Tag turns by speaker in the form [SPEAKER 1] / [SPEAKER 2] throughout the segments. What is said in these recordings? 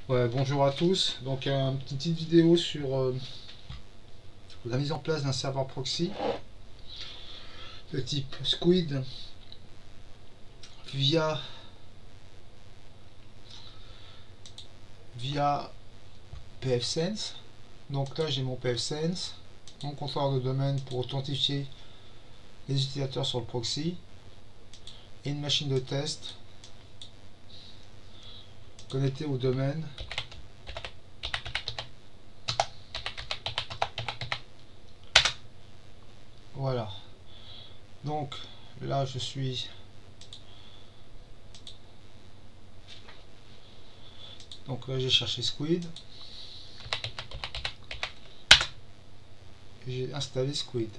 [SPEAKER 1] Ouais, bonjour à tous. Donc, une petite vidéo sur la mise en place d'un serveur proxy de type Squid via pfSense. Donc là, j'ai mon pfSense, mon contrôleur de domaine pour authentifier les utilisateurs sur le proxy et une machine de test connectée au domaine. Voilà. Donc là, je suis donc là, j'ai cherché Squid. J'ai installé Squid.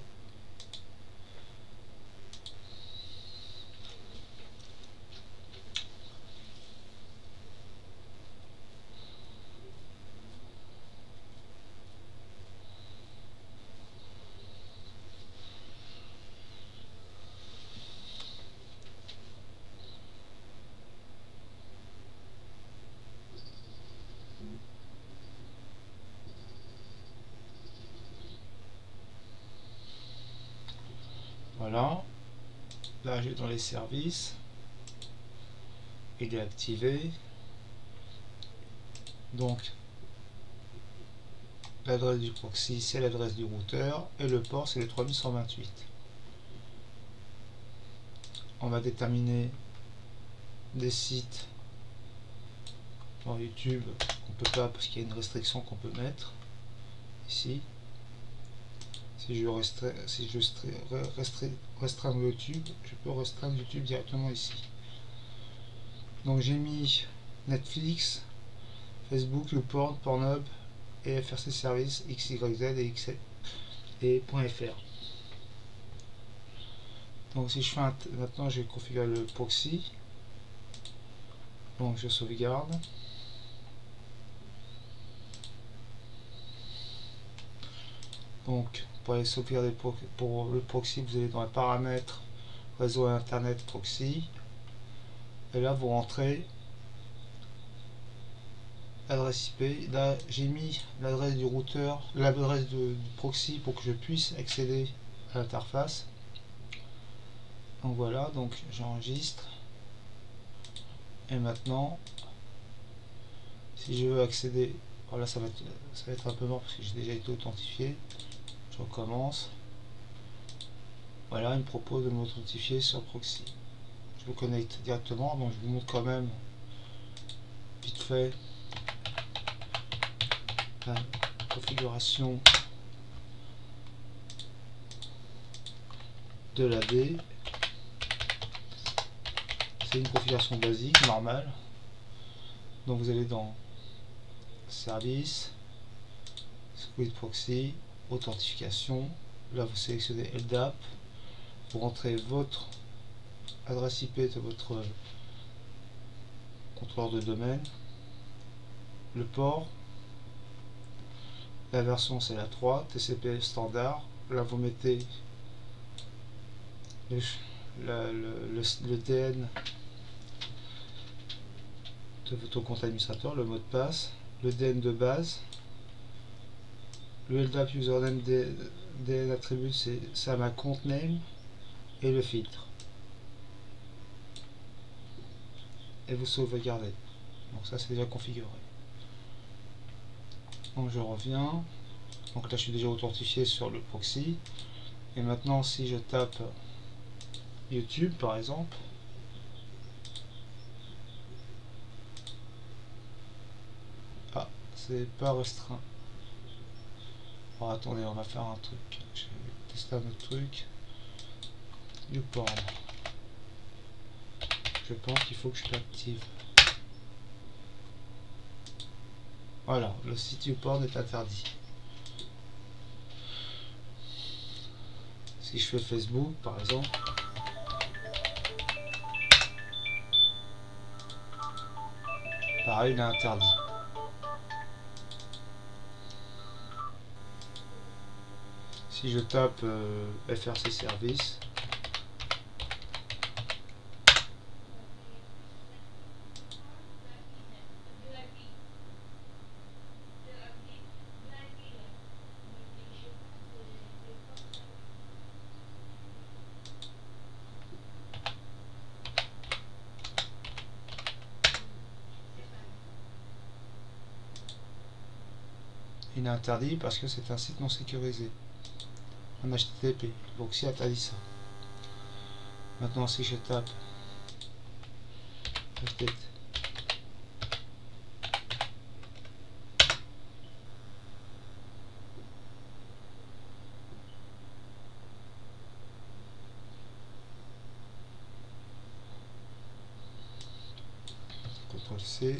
[SPEAKER 1] Voilà. Là, j'ai dans les services. Il est activé. Donc, l'adresse du proxy, c'est l'adresse du routeur et le port, c'est le 3128. On va déterminer des sites dans YouTube qu'on peut pas parce qu'il y a une restriction qu'on peut mettre ici. Si je restreindre YouTube, je peux restreindre YouTube directement ici. Donc j'ai mis Netflix, Facebook, YouPorn, Pornhub et FRC Service, XYZ et .fr. Donc si je fais maintenant, je vais configurer le proxy. Donc je sauvegarde. Donc pour aller sauvegarder pour le proxy, vous allez dans les paramètres réseau internet proxy. Et là vous rentrez l'adresse IP. Là j'ai mis l'adresse du routeur, l'adresse du proxy pour que je puisse accéder à l'interface. Donc voilà, donc j'enregistre. Et maintenant, si je veux accéder, alors là ça va être un peu mort parce que j'ai déjà été authentifié. Je recommence. Voilà, il me propose de m'authentifier sur proxy. Je me connecte directement, donc je vous montre quand même vite fait la configuration de l'AD. C'est une configuration basique, normale. Donc vous allez dans Service, Squid Proxy, Authentification. Là vous sélectionnez LDAP. Vous rentrez votre adresse IP de votre contrôleur de domaine, le port, la version c'est la 3, TCP standard. Là vous mettez le DN de votre compte administrateur, le mot de passe, le DN de base, le LDAP username DN attribut c'est ça ma compte name et le filtre. Et vous sauvegardez. Donc ça c'est déjà configuré. Donc je reviens. Donc là je suis déjà authentifié sur le proxy. Et maintenant si je tape YouTube par exemple, ah c'est pas restreint. Alors attendez, on va faire un truc. Je vais tester un autre truc. YouPorn. Je pense qu'il faut que je l'active. Voilà, le site YouPorn est interdit. Si je fais Facebook par exemple, pareil, il est interdit. Si je tape FRC Service, il est interdit parce que c'est un site non sécurisé en HTTP. Donc si interdit ça. Maintenant si je tape HTTP, CTRL-C,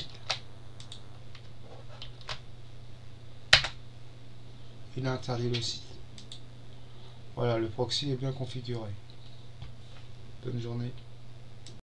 [SPEAKER 1] il a interdit le site. Voilà, le proxy est bien configuré. Bonne journée.